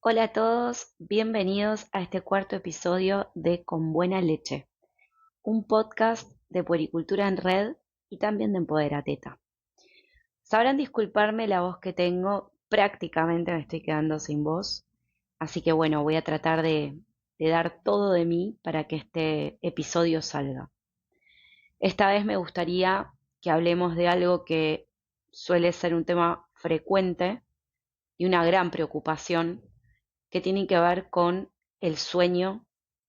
Hola a todos, bienvenidos a este cuarto episodio de Con Buena Leche, un podcast de puericultura en red y también de Empoderateta. Sabrán disculparme la voz que tengo, prácticamente me estoy quedando sin voz, así que bueno, voy a tratar de dar todo de mí para que este episodio salga. Esta vez me gustaría que hablemos de algo que suele ser un tema frecuente y una gran preocupación que tienen que ver con el sueño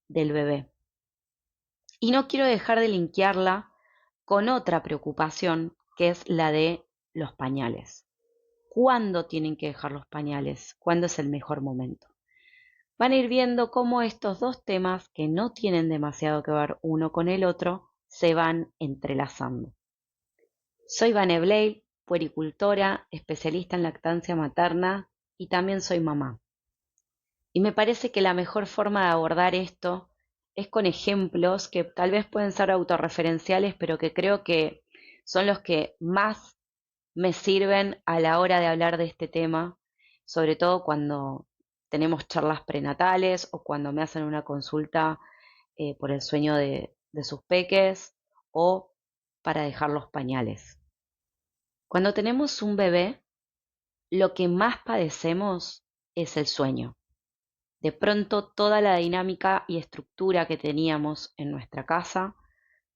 del bebé. Y no quiero dejar de linkearla con otra preocupación, que es la de los pañales. ¿Cuándo tienen que dejar los pañales? ¿Cuándo es el mejor momento? Van a ir viendo cómo estos dos temas, que no tienen demasiado que ver uno con el otro, se van entrelazando. Soy Vane Blake, puericultora, especialista en lactancia materna y también soy mamá. Y me parece que la mejor forma de abordar esto es con ejemplos que tal vez pueden ser autorreferenciales, pero que creo que son los que más me sirven a la hora de hablar de este tema, sobre todo cuando tenemos charlas prenatales o cuando me hacen una consulta por el sueño de sus peques o para dejar los pañales. Cuando tenemos un bebé, lo que más padecemos es el sueño. De pronto toda la dinámica y estructura que teníamos en nuestra casa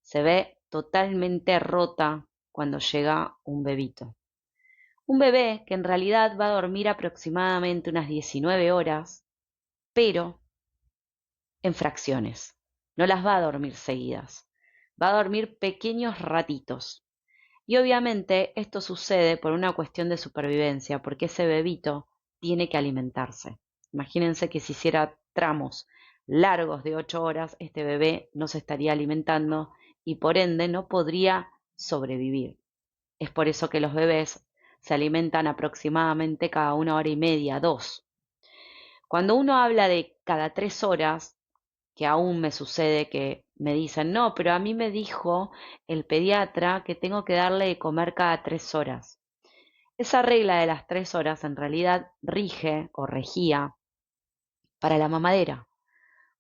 se ve totalmente rota cuando llega un bebito. Un bebé que en realidad va a dormir aproximadamente unas 19 horas, pero en fracciones. No las va a dormir seguidas. Va a dormir pequeños ratitos. Y obviamente esto sucede por una cuestión de supervivencia, porque ese bebito tiene que alimentarse. Imagínense que si hiciera tramos largos de 8 horas, este bebé no se estaría alimentando y por ende no podría sobrevivir. Es por eso que los bebés se alimentan aproximadamente cada 1 hora y media, 2. Cuando uno habla de cada 3 horas, que aún me sucede que me dicen, no, pero a mí me dijo el pediatra que tengo que darle de comer cada 3 horas. Esa regla de las 3 horas en realidad rige o regía para la mamadera,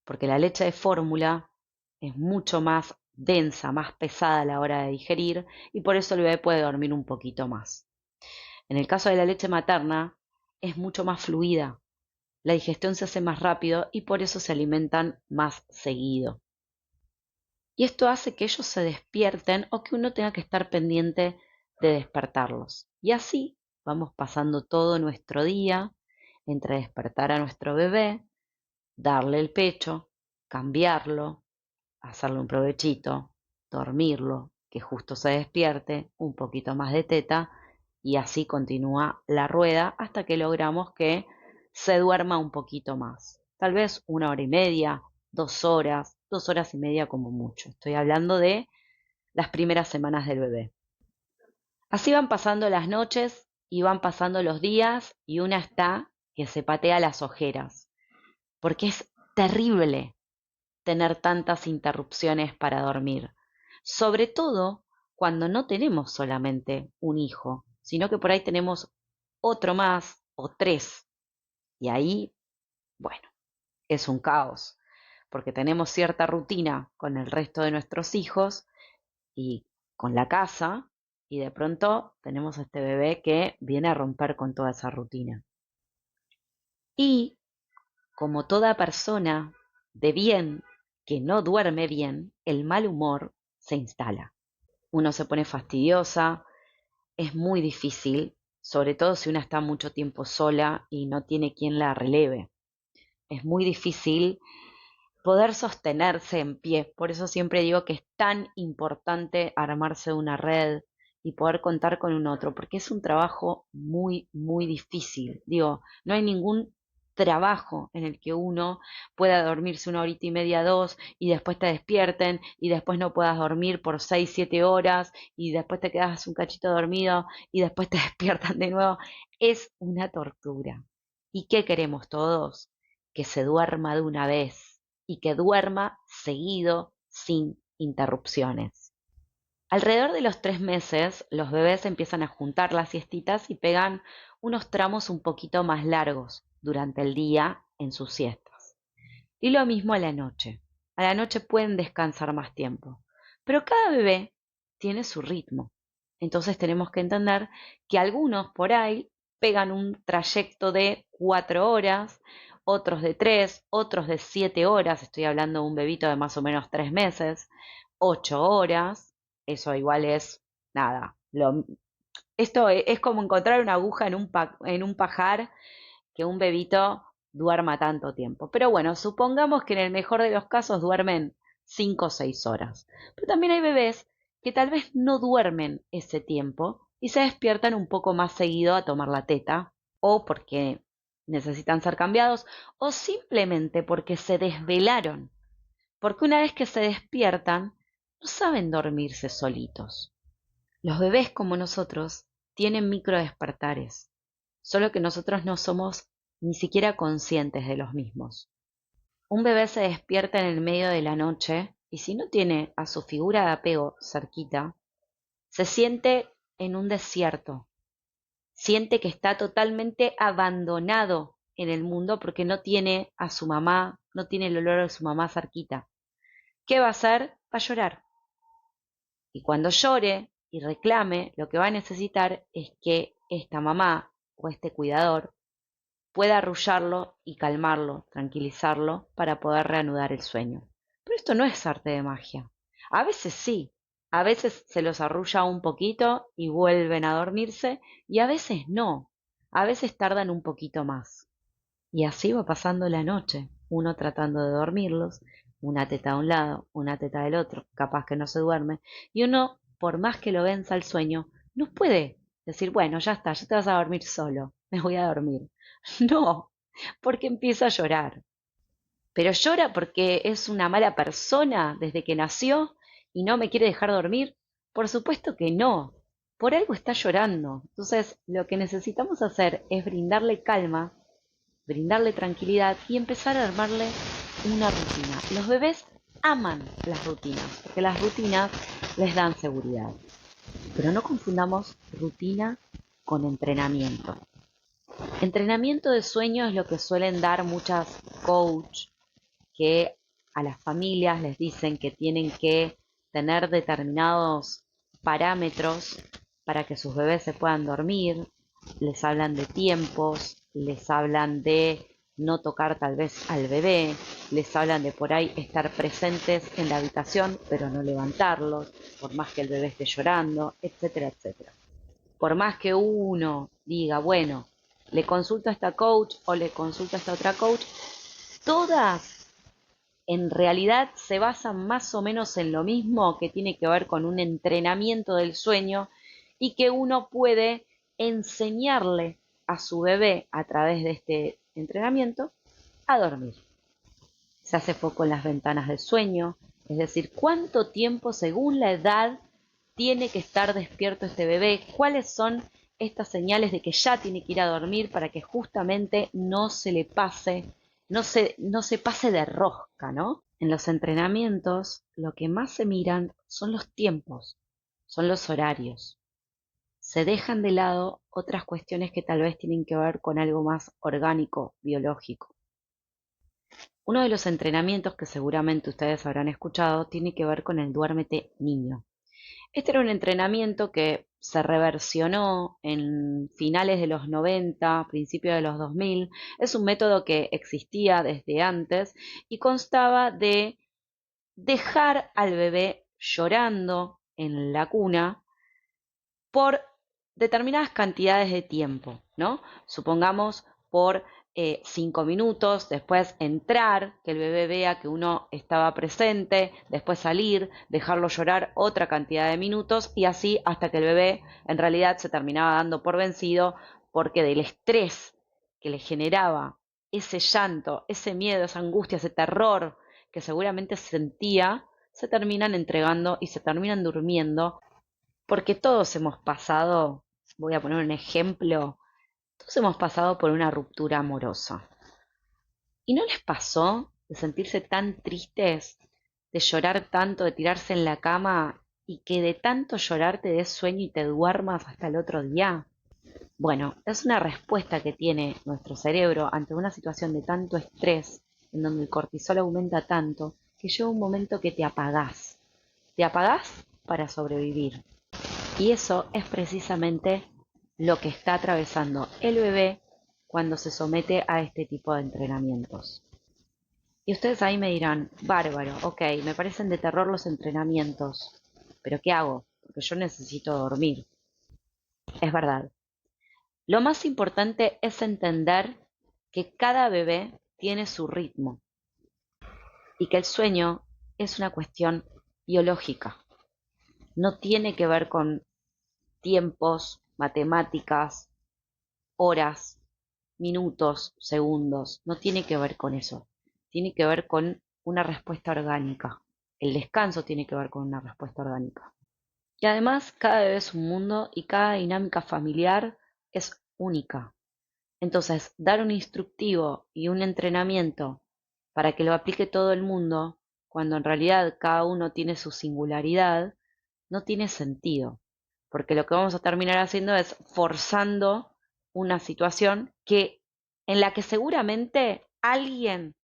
porque la leche de fórmula es mucho más densa, más pesada a la hora de digerir y por eso el bebé puede dormir un poquito más. En el caso de la leche materna es mucho más fluida, la digestión se hace más rápido y por eso se alimentan más seguido. Y esto hace que ellos se despierten o que uno tenga que estar pendiente de despertarlos. Y así vamos pasando todo nuestro día entre despertar a nuestro bebé, darle el pecho, cambiarlo, hacerle un provechito, dormirlo, que justo se despierte, un poquito más de teta y así continúa la rueda hasta que logramos que se duerma un poquito más. Tal vez 1 hora y media, 2 horas, 2 horas y media como mucho. Estoy hablando de las primeras semanas del bebé. Así van pasando las noches y van pasando los días y una está que se patea las ojeras, porque es terrible tener tantas interrupciones para dormir, sobre todo cuando no tenemos solamente un hijo, sino que por ahí tenemos otro más o tres. Y ahí, bueno, es un caos, porque tenemos cierta rutina con el resto de nuestros hijos y con la casa, y de pronto tenemos a este bebé que viene a romper con toda esa rutina. Y como toda persona de bien que no duerme bien, el mal humor se instala. Uno se pone fastidiosa, es muy difícil, sobre todo si una está mucho tiempo sola y no tiene quien la releve. Es muy difícil poder sostenerse en pie. Por eso siempre digo que es tan importante armarse una red y poder contar con un otro, porque es un trabajo muy, muy difícil. Digo, no hay ningún trabajo en el que uno pueda dormirse 1 horita y media, 2, y después te despierten, y después no puedas dormir por 6, 7 horas, y después te quedas un cachito dormido, y después te despiertan de nuevo. Es una tortura. ¿Y qué queremos todos? Que se duerma de una vez y que duerma seguido sin interrupciones. Alrededor de los 3 meses, los bebés empiezan a juntar las siestitas y pegan unos tramos un poquito más largos durante el día en sus siestas. Y lo mismo a la noche. A la noche pueden descansar más tiempo. Pero cada bebé tiene su ritmo. Entonces tenemos que entender que algunos por ahí pegan un trayecto de 4 horas, otros de 3, otros de 7 horas. Estoy hablando de un bebito de más o menos 3 meses, 8 horas. Eso igual es nada. Esto es como encontrar una aguja en un pajar, que un bebito duerma tanto tiempo. Pero bueno, supongamos que en el mejor de los casos duermen 5 o 6 horas. Pero también hay bebés que tal vez no duermen ese tiempo y se despiertan un poco más seguido a tomar la teta, o porque necesitan ser cambiados, o simplemente porque se desvelaron. Porque una vez que se despiertan, no saben dormirse solitos. Los bebés como nosotros tienen microdespertares, solo que nosotros no somos ni siquiera conscientes de los mismos. Un bebé se despierta en el medio de la noche y si no tiene a su figura de apego cerquita, se siente en un desierto, siente que está totalmente abandonado en el mundo porque no tiene a su mamá, no tiene el olor de su mamá cerquita. ¿Qué va a hacer? Va a llorar. Y cuando llore y reclame, lo que va a necesitar es que esta mamá o este cuidador pueda arrullarlo y calmarlo, tranquilizarlo para poder reanudar el sueño. Pero esto no es arte de magia. A veces sí, a veces se los arrulla un poquito y vuelven a dormirse y a veces no, a veces tardan un poquito más. Y así va pasando la noche, uno tratando de dormirlos, una teta de un lado, una teta del otro, capaz que no se duerme, y uno, por más que lo venza el sueño, no puede decir, bueno, ya está, ya te vas a dormir solo, me voy a dormir. No, porque empieza a llorar. Pero llora porque es una mala persona desde que nació y no me quiere dejar dormir. Por supuesto que no. Por algo está llorando. Entonces, lo que necesitamos hacer es brindarle calma, brindarle tranquilidad y empezar a armarle una rutina. Los bebés aman las rutinas, porque las rutinas les dan seguridad. Pero no confundamos rutina con entrenamiento. Entrenamiento de sueño es lo que suelen dar muchas coach, que a las familias les dicen que tienen que tener determinados parámetros para que sus bebés se puedan dormir, les hablan de tiempos, les hablan de no tocar tal vez al bebé, les hablan de por ahí estar presentes en la habitación pero no levantarlos, por más que el bebé esté llorando, etcétera, etcétera. Por más que uno diga, bueno, le consulto a esta coach o le consulto a esta otra coach, todas en realidad se basan más o menos en lo mismo, que tiene que ver con un entrenamiento del sueño y que uno puede enseñarle a su bebé a través de este entrenamiento a dormir. Se hace foco en las ventanas del sueño, es decir, cuánto tiempo según la edad tiene que estar despierto este bebé, cuáles son estas señales de que ya tiene que ir a dormir para que justamente no se le pase, no se pase de rosca, ¿no? En los entrenamientos lo que más se miran son los tiempos, son los horarios. Se dejan de lado otras cuestiones que tal vez tienen que ver con algo más orgánico, biológico. Uno de los entrenamientos que seguramente ustedes habrán escuchado tiene que ver con el duérmete niño. Este era un entrenamiento que se reversionó en finales de los 90, principios de los 2000. Es un método que existía desde antes y constaba de dejar al bebé llorando en la cuna por determinadas cantidades de tiempo, ¿no? Supongamos por 5 minutos, después entrar, que el bebé vea que uno estaba presente, después salir, dejarlo llorar otra cantidad de minutos y así hasta que el bebé en realidad se terminaba dando por vencido porque del estrés que le generaba ese llanto, ese miedo, esa angustia, ese terror que seguramente sentía, se terminan entregando y se terminan durmiendo porque todos hemos pasado, voy a poner un ejemplo, todos hemos pasado por una ruptura amorosa. ¿Y no les pasó de sentirse tan tristes, de llorar tanto, de tirarse en la cama y que de tanto llorar te des sueño y te duermas hasta el otro día? Bueno, es una respuesta que tiene nuestro cerebro ante una situación de tanto estrés, en donde el cortisol aumenta tanto, que llega un momento que te apagás. Te apagás para sobrevivir. Y eso es precisamente lo que está atravesando el bebé cuando se somete a este tipo de entrenamientos. Y ustedes ahí me dirán, bárbaro, ok, me parecen de terror los entrenamientos, pero ¿qué hago? Porque yo necesito dormir. Es verdad. Lo más importante es entender que cada bebé tiene su ritmo y que el sueño es una cuestión biológica. No tiene que ver con tiempos, matemáticas, horas, minutos, segundos. No tiene que ver con eso. Tiene que ver con una respuesta orgánica. El descanso tiene que ver con una respuesta orgánica. Y además, cada bebé es un mundo y cada dinámica familiar es única. Entonces, dar un instructivo y un entrenamiento para que lo aplique todo el mundo, cuando en realidad cada uno tiene su singularidad, no tiene sentido, porque lo que vamos a terminar haciendo es forzando una situación en la que seguramente alguien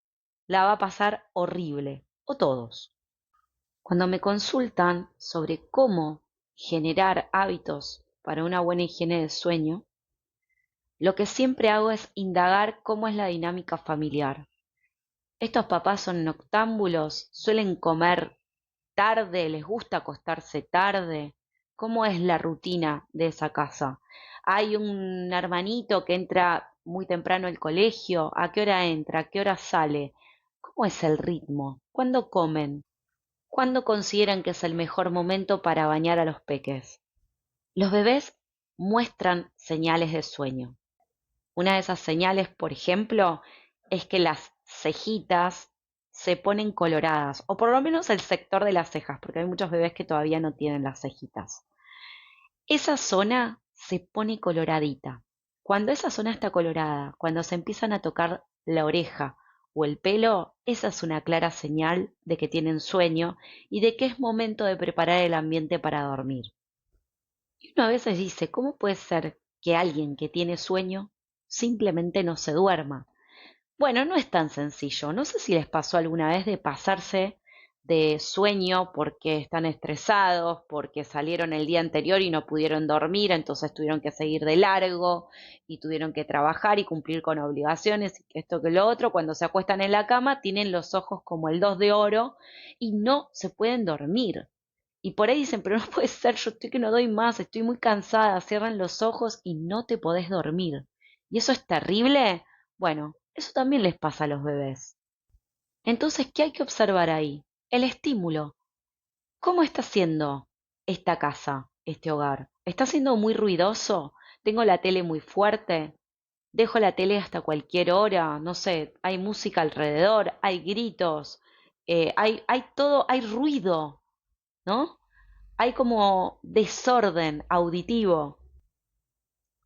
la va a pasar horrible, o todos. Cuando me consultan sobre cómo generar hábitos para una buena higiene del sueño, lo que siempre hago es indagar cómo es la dinámica familiar. Estos papás son noctámbulos, suelen comer tarde, les gusta acostarse tarde. ¿Cómo es la rutina de esa casa? Hay un hermanito que entra muy temprano al colegio, ¿a qué hora entra? ¿A qué hora sale? ¿Cómo es el ritmo? ¿Cuándo comen? ¿Cuándo consideran que es el mejor momento para bañar a los peques? Los bebés muestran señales de sueño. Una de esas señales, por ejemplo, es que las cejitas se ponen coloradas, o por lo menos el sector de las cejas, porque hay muchos bebés que todavía no tienen las cejitas. Esa zona se pone coloradita. Cuando esa zona está colorada, cuando se empiezan a tocar la oreja o el pelo, esa es una clara señal de que tienen sueño y de que es momento de preparar el ambiente para dormir. Y uno a veces dice, ¿cómo puede ser que alguien que tiene sueño simplemente no se duerma? Bueno, no es tan sencillo. No sé si les pasó alguna vez de pasarse de sueño porque están estresados, porque salieron el día anterior y no pudieron dormir, entonces tuvieron que seguir de largo y tuvieron que trabajar y cumplir con obligaciones y que esto que lo otro. Cuando se acuestan en la cama tienen los ojos como el 2 de oro y no se pueden dormir. Y por ahí dicen, pero no puede ser, yo estoy que no doy más, estoy muy cansada, cierran los ojos y no te podés dormir. ¿Y eso es terrible? Bueno, eso también les pasa a los bebés. Entonces, ¿qué hay que observar ahí? El estímulo. ¿Cómo está siendo esta casa, este hogar? ¿Está siendo muy ruidoso? ¿Tengo la tele muy fuerte? ¿Dejo la tele hasta cualquier hora? No sé, hay música alrededor, hay gritos, hay todo, hay ruido, ¿no? Hay como desorden auditivo.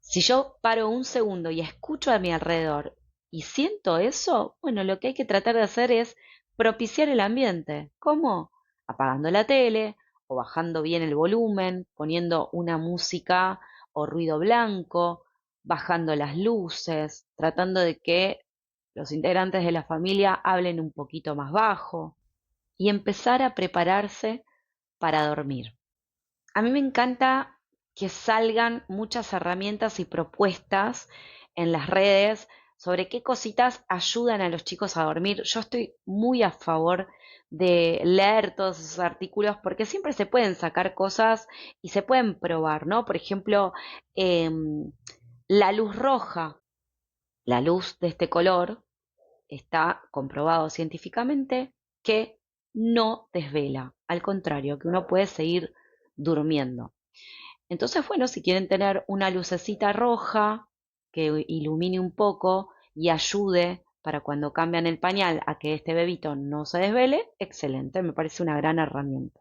Si yo paro un segundo y escucho a mi alrededor y siento eso, bueno, lo que hay que tratar de hacer es propiciar el ambiente. ¿Cómo? Apagando la tele o bajando bien el volumen, poniendo una música o ruido blanco, bajando las luces, tratando de que los integrantes de la familia hablen un poquito más bajo y empezar a prepararse para dormir. A mí me encanta que salgan muchas herramientas y propuestas en las redes sobre qué cositas ayudan a los chicos a dormir. Yo estoy muy a favor de leer todos esos artículos porque siempre se pueden sacar cosas y se pueden probar, ¿no? Por ejemplo, la luz roja, la luz de este color, está comprobado científicamente que no desvela, al contrario, que uno puede seguir durmiendo. Entonces, bueno, si quieren tener una lucecita roja que ilumine un poco y ayude para cuando cambian el pañal a que este bebito no se desvele, excelente, me parece una gran herramienta.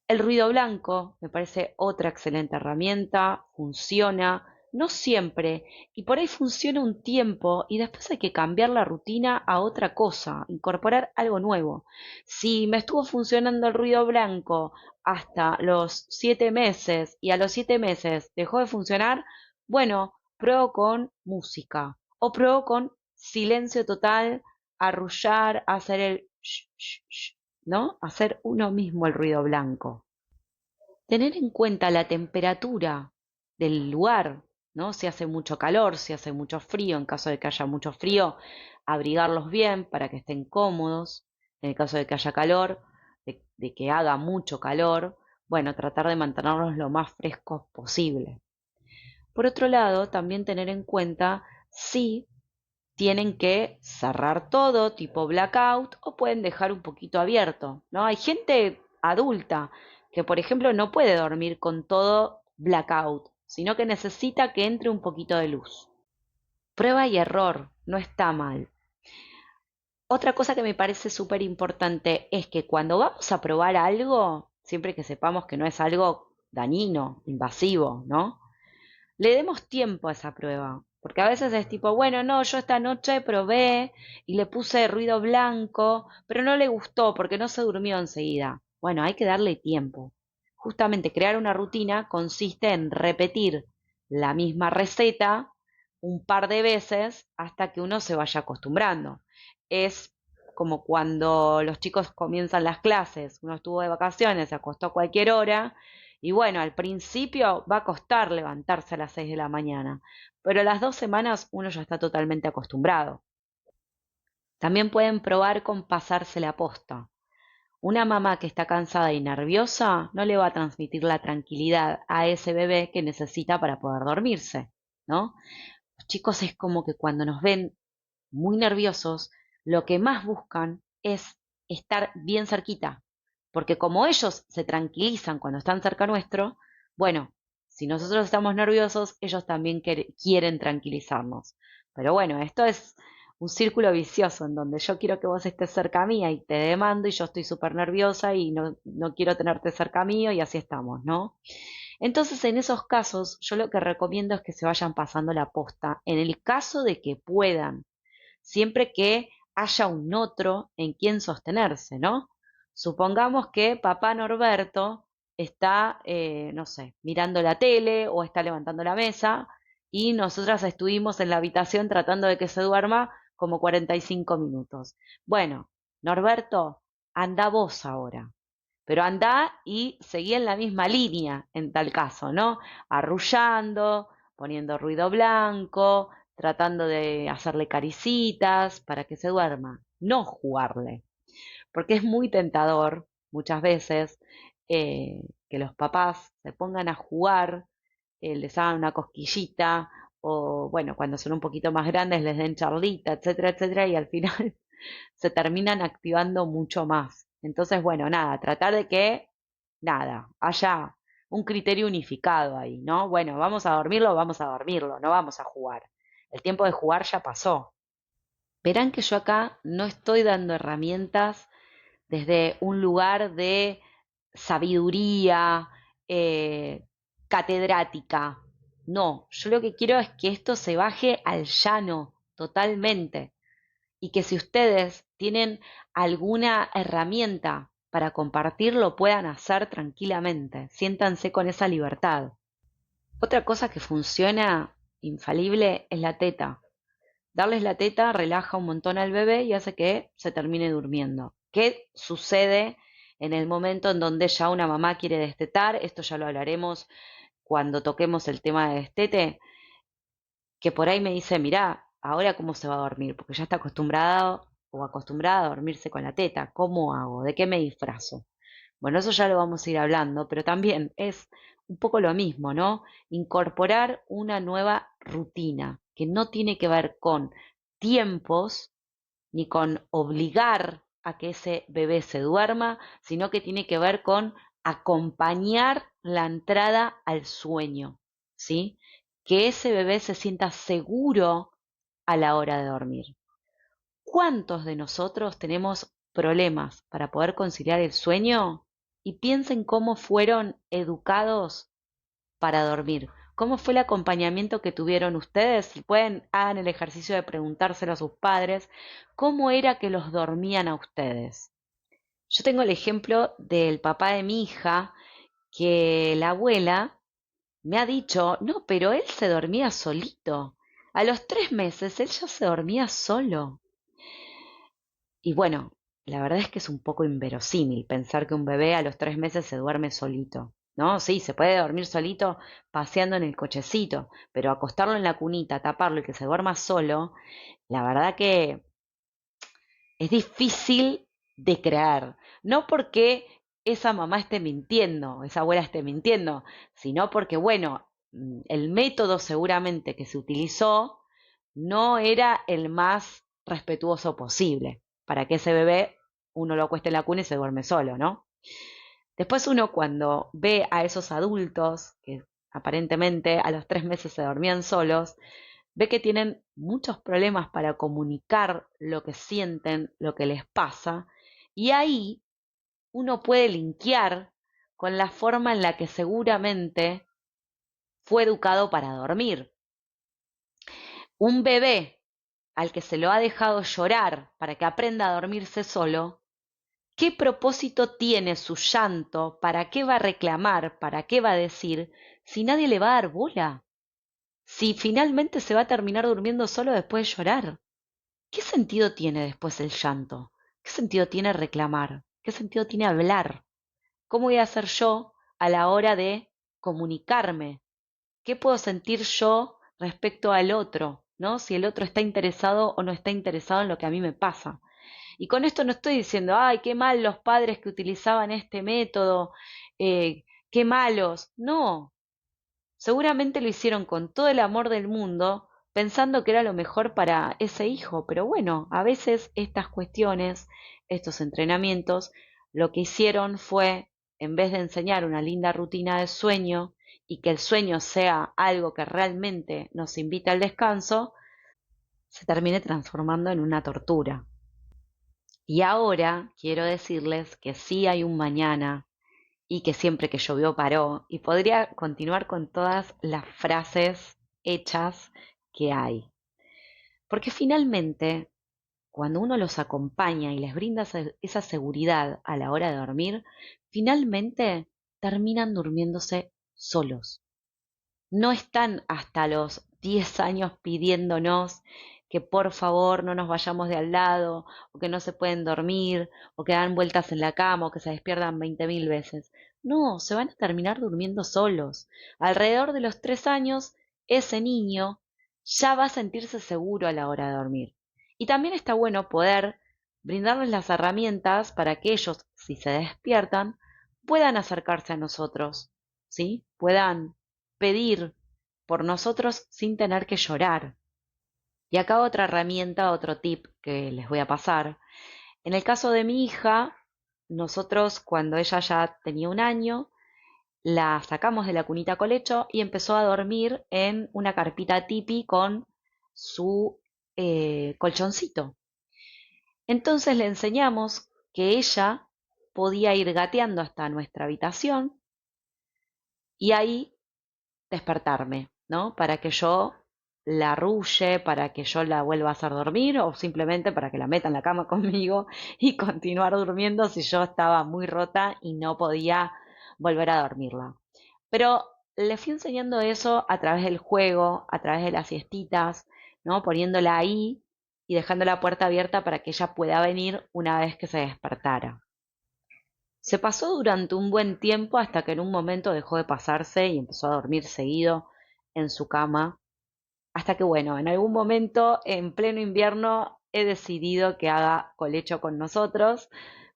El ruido blanco me parece otra excelente herramienta, funciona, no siempre, y por ahí funciona un tiempo y después hay que cambiar la rutina a otra cosa, incorporar algo nuevo. Si me estuvo funcionando el ruido blanco hasta los 7 meses y a los 7 meses dejó de funcionar, bueno, pruebo con música o pruebo con silencio total, arrullar, hacer el ¿no? Hacer uno mismo el ruido blanco. Tener en cuenta la temperatura del lugar, ¿no? Si hace mucho calor, si hace mucho frío, en caso de que haya mucho frío, abrigarlos bien para que estén cómodos. En el caso de que haya calor, de que haga mucho calor, bueno, tratar de mantenerlos lo más frescos posible. Por otro lado, también tener en cuenta si tienen que cerrar todo, tipo blackout, o pueden dejar un poquito abierto, ¿no? Hay gente adulta que, por ejemplo, no puede dormir con todo blackout, sino que necesita que entre un poquito de luz. Prueba y error, no está mal. Otra cosa que me parece súper importante es que cuando vamos a probar algo, siempre que sepamos que no es algo dañino, invasivo, ¿no? Le demos tiempo a esa prueba. Porque a veces es tipo, bueno, no, yo esta noche probé y le puse ruido blanco, pero no le gustó porque no se durmió enseguida. Bueno, hay que darle tiempo. Justamente crear una rutina consiste en repetir la misma receta un par de veces hasta que uno se vaya acostumbrando. Es como cuando los chicos comienzan las clases, uno estuvo de vacaciones, se acostó a cualquier hora y bueno, al principio va a costar levantarse a las 6 de la mañana, pero a las 2 semanas uno ya está totalmente acostumbrado. También pueden probar con pasarse la posta. Una mamá que está cansada y nerviosa no le va a transmitir la tranquilidad a ese bebé que necesita para poder dormirse, ¿no? Los chicos es como que cuando nos ven muy nerviosos, lo que más buscan es estar bien cerquita, porque como ellos se tranquilizan cuando están cerca nuestro, bueno, si nosotros estamos nerviosos, ellos también quieren tranquilizarnos. Pero bueno, esto es un círculo vicioso en donde yo quiero que vos estés cerca mía y te demando y yo estoy súper nerviosa y no quiero tenerte cerca mío y así estamos, ¿no? Entonces, en esos casos, yo lo que recomiendo es que se vayan pasando la posta en el caso de que puedan, siempre que haya un otro en quien sostenerse, ¿no? Supongamos que papá Norberto está, no sé, mirando la tele o está levantando la mesa y nosotras estuvimos en la habitación tratando de que se duerma como 45 minutos. Bueno, Norberto, anda vos ahora, pero anda y seguí en la misma línea en tal caso, ¿no? Arrullando, poniendo ruido blanco, tratando de hacerle caricitas para que se duerma, no jugarle, porque es muy tentador muchas veces que los papás se pongan a jugar, les hagan una cosquillita o bueno, cuando son un poquito más grandes les den charlita, etcétera, etcétera, y al final se terminan activando mucho más. Entonces, bueno, nada, tratar de que, nada, haya un criterio unificado ahí, ¿no? Bueno, vamos a dormirlo, no vamos a jugar. El tiempo de jugar ya pasó. Verán que yo acá no estoy dando herramientas desde un lugar de sabiduría catedrática. No, yo lo que quiero es que esto se baje al llano totalmente y que si ustedes tienen alguna herramienta para compartir, lo puedan hacer tranquilamente. Siéntanse con esa libertad. Otra cosa que funciona infalible es la teta. Darles la teta relaja un montón al bebé y hace que se termine durmiendo. ¿Qué sucede en el momento en donde ya una mamá quiere destetar? Esto ya lo hablaremos cuando toquemos el tema de destete, que por ahí me dice, mirá, ahora cómo se va a dormir, porque ya está acostumbrado o acostumbrada a dormirse con la teta. ¿Cómo hago? ¿De qué me disfrazo? Bueno, eso ya lo vamos a ir hablando, pero también es un poco lo mismo, ¿no? Incorporar una nueva rutina que no tiene que ver con tiempos ni con obligar a que ese bebé se duerma, sino que tiene que ver con acompañar la entrada al sueño, ¿sí? Que ese bebé se sienta seguro a la hora de dormir. ¿Cuántos de nosotros tenemos problemas para poder conciliar el sueño? Y piensen cómo fueron educados para dormir, ¿Cómo fue el acompañamiento que tuvieron ustedes? Si pueden, hagan el ejercicio de preguntárselo a sus padres, ¿cómo era que los dormían a ustedes? Yo tengo el ejemplo del papá de mi hija, que la abuela me ha dicho, no, pero él se dormía solito. A los 3 meses él ya se dormía solo. Y bueno, la verdad es que es un poco inverosímil pensar que un bebé a los 3 meses se duerme solito. No, sí, se puede dormir solito paseando en el cochecito, pero acostarlo en la cunita, taparlo y que se duerma solo, la verdad que es difícil de creer. No porque esa mamá esté mintiendo, esa abuela esté mintiendo, sino porque, bueno, el método seguramente que se utilizó no era el más respetuoso posible para que ese bebé uno lo acueste en la cuna y se duerme solo, ¿no? Después uno cuando ve a esos adultos que aparentemente a los 3 meses se dormían solos, ve que tienen muchos problemas para comunicar lo que sienten, lo que les pasa, y ahí uno puede linkear con la forma en la que seguramente fue educado para dormir. Un bebé al que se lo ha dejado llorar para que aprenda a dormirse solo, ¿qué propósito tiene su llanto? ¿Para qué va a reclamar? ¿Para qué va a decir? Si nadie le va a dar bola. Si finalmente se va a terminar durmiendo solo después de llorar. ¿Qué sentido tiene después el llanto? ¿Qué sentido tiene reclamar? ¿Qué sentido tiene hablar? ¿Cómo voy a hacer yo a la hora de comunicarme? ¿Qué puedo sentir yo respecto al otro? ¿No? Si el otro está interesado o no está interesado en lo que a mí me pasa. Y con esto no estoy diciendo, ay, qué mal los padres que utilizaban este método, qué malos. No, seguramente lo hicieron con todo el amor del mundo, pensando que era lo mejor para ese hijo, pero bueno, a veces estas cuestiones, estos entrenamientos, lo que hicieron fue, en vez de enseñar una linda rutina de sueño y que el sueño sea algo que realmente nos invita al descanso, se termine transformando en una tortura. Y ahora quiero decirles que sí hay un mañana y que siempre que llovió paró, y podría continuar con todas las frases hechas que hay. Porque finalmente, cuando uno los acompaña y les brinda esa seguridad a la hora de dormir, finalmente terminan durmiéndose solos. No están hasta los 10 años pidiéndonos que por favor no nos vayamos de al lado, o que no se pueden dormir, o que dan vueltas en la cama, o que se despiertan 20.000 veces. No, se van a terminar durmiendo solos. Alrededor de los 3 años, ese niño ya va a sentirse seguro a la hora de dormir. Y también está bueno poder brindarles las herramientas para que ellos, si se despiertan, puedan acercarse a nosotros, ¿sí? Puedan pedir por nosotros sin tener que llorar. Y acá otra herramienta, otro tip que les voy a pasar. En el caso de mi hija, nosotros cuando ella ya tenía 1 año, la sacamos de la cunita colecho y empezó a dormir en una carpita tipi con su colchoncito. Entonces le enseñamos que ella podía ir gateando hasta nuestra habitación y ahí despertarme, ¿no? Para que yo la arrulle, para que yo la vuelva a hacer dormir o simplemente para que la meta en la cama conmigo y continuar durmiendo si yo estaba muy rota y no podía volver a dormirla. Pero le fui enseñando eso a través del juego, a través de las siestitas, ¿no? Poniéndola ahí y dejando la puerta abierta para que ella pueda venir una vez que se despertara. Se pasó durante un buen tiempo hasta que en un momento dejó de pasarse y empezó a dormir seguido en su cama. Hasta que, bueno, en algún momento, en pleno invierno, he decidido que haga colecho con nosotros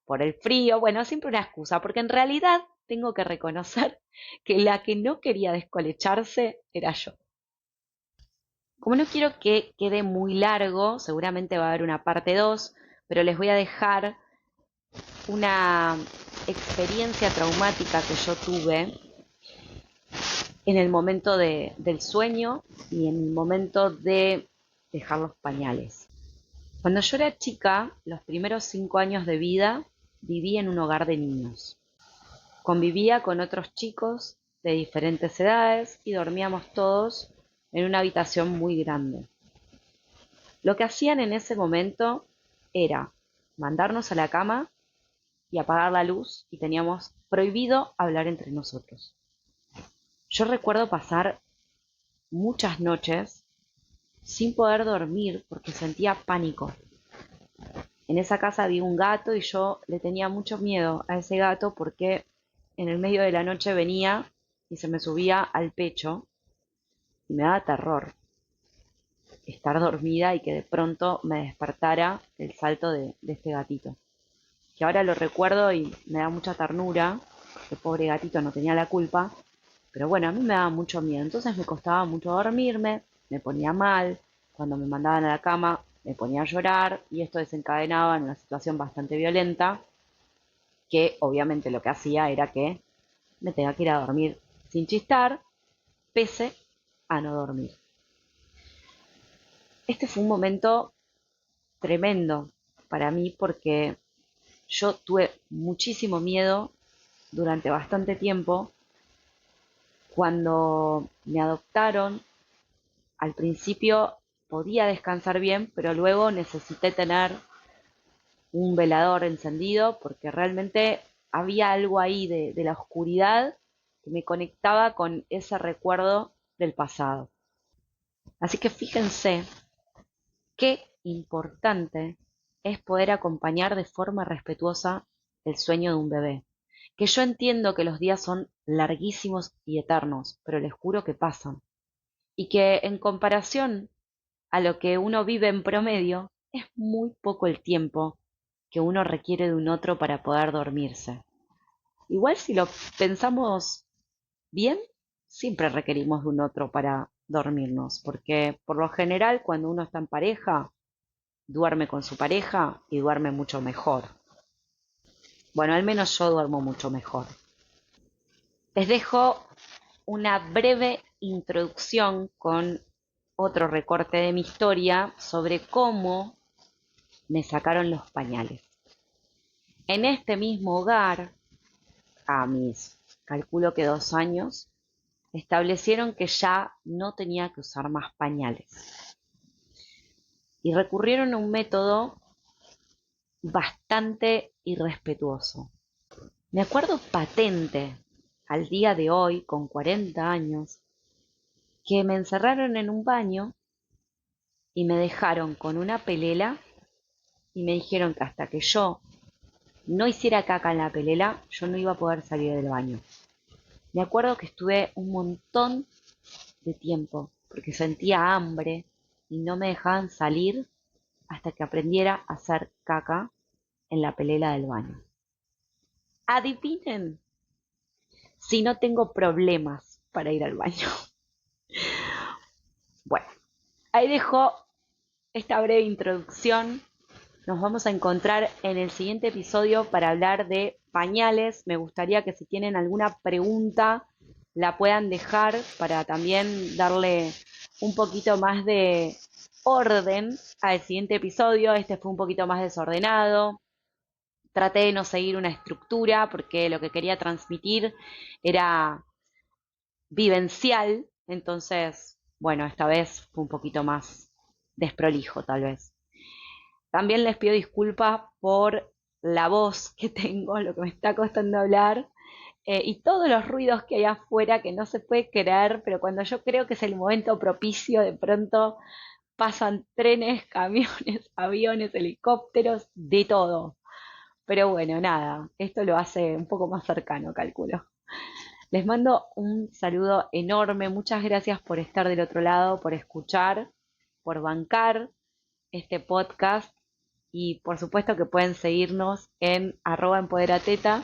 por el frío. Bueno, siempre una excusa, porque en realidad tengo que reconocer que la que no quería descolecharse era yo. Como no quiero que quede muy largo, seguramente va a haber una parte 2, pero les voy a dejar una experiencia traumática que yo tuve en el momento del sueño y en el momento de dejar los pañales. Cuando yo era chica, los primeros 5 años de vida, viví en un hogar de niños. Convivía con otros chicos de diferentes edades y dormíamos todos en una habitación muy grande. Lo que hacían en ese momento era mandarnos a la cama y apagar la luz y teníamos prohibido hablar entre nosotros. Yo recuerdo pasar muchas noches sin poder dormir porque sentía pánico. En esa casa había un gato y yo le tenía mucho miedo a ese gato porque en el medio de la noche venía y se me subía al pecho y me daba terror estar dormida y que de pronto me despertara el salto de este gatito. Que ahora lo recuerdo y me da mucha ternura, porque pobre gatito no tenía la culpa, pero bueno, a mí me daba mucho miedo, entonces me costaba mucho dormirme, me ponía mal, cuando me mandaban a la cama me ponía a llorar y esto desencadenaba en una situación bastante violenta, que obviamente lo que hacía era que me tenga que ir a dormir sin chistar, pese a no dormir. Este fue un momento tremendo para mí porque yo tuve muchísimo miedo durante bastante tiempo. Cuando me adoptaron, al principio podía descansar bien, pero luego necesité tener un velador encendido porque realmente había algo ahí de la oscuridad que me conectaba con ese recuerdo del pasado. Así que fíjense qué importante es poder acompañar de forma respetuosa el sueño de un bebé. Que yo entiendo que los días son larguísimos y eternos, pero les juro que pasan. Y que en comparación a lo que uno vive en promedio, es muy poco el tiempo que uno requiere de un otro para poder dormirse. Igual si lo pensamos bien, siempre requerimos de un otro para dormirnos, porque por lo general cuando uno está en pareja, duerme con su pareja y duerme mucho mejor. Bueno, al menos yo duermo mucho mejor. Les dejo una breve introducción con otro recorte de mi historia sobre cómo me sacaron los pañales. En este mismo hogar, a mis, calculo que 2 años, establecieron que ya no tenía que usar más pañales. Y recurrieron a un método bastante irrespetuoso. Me acuerdo patente, al día de hoy, con 40 años, que me encerraron en un baño y me dejaron con una pelela y me dijeron que hasta que yo no hiciera caca en la pelela, yo no iba a poder salir del baño. Me acuerdo que estuve un montón de tiempo porque sentía hambre y no me dejaban salir hasta que aprendiera a hacer caca en la pelela del baño. Adivinen si no tengo problemas para ir al baño. Bueno, ahí dejo esta breve introducción. Nos vamos a encontrar en el siguiente episodio para hablar de pañales. Me gustaría que si tienen alguna pregunta la puedan dejar para también darle un poquito más de orden al siguiente episodio. Este fue un poquito más desordenado. Traté de no seguir una estructura porque lo que quería transmitir era vivencial. Entonces, bueno, esta vez fue un poquito más desprolijo tal vez. También les pido disculpas por la voz que tengo, lo que me está costando hablar, y todos los ruidos que hay afuera que no se puede creer, pero cuando yo creo que es el momento propicio, de pronto pasan trenes, camiones, aviones, helicópteros, de todo. Pero bueno, nada, esto lo hace un poco más cercano, calculo. Les mando un saludo enorme, muchas gracias por estar del otro lado, por escuchar, por bancar este podcast. Y por supuesto que pueden seguirnos en @empoderateta,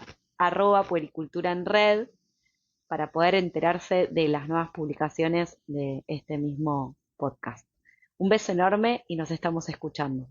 @puericultura en red, para poder enterarse de las nuevas publicaciones de este mismo podcast. Un beso enorme y nos estamos escuchando.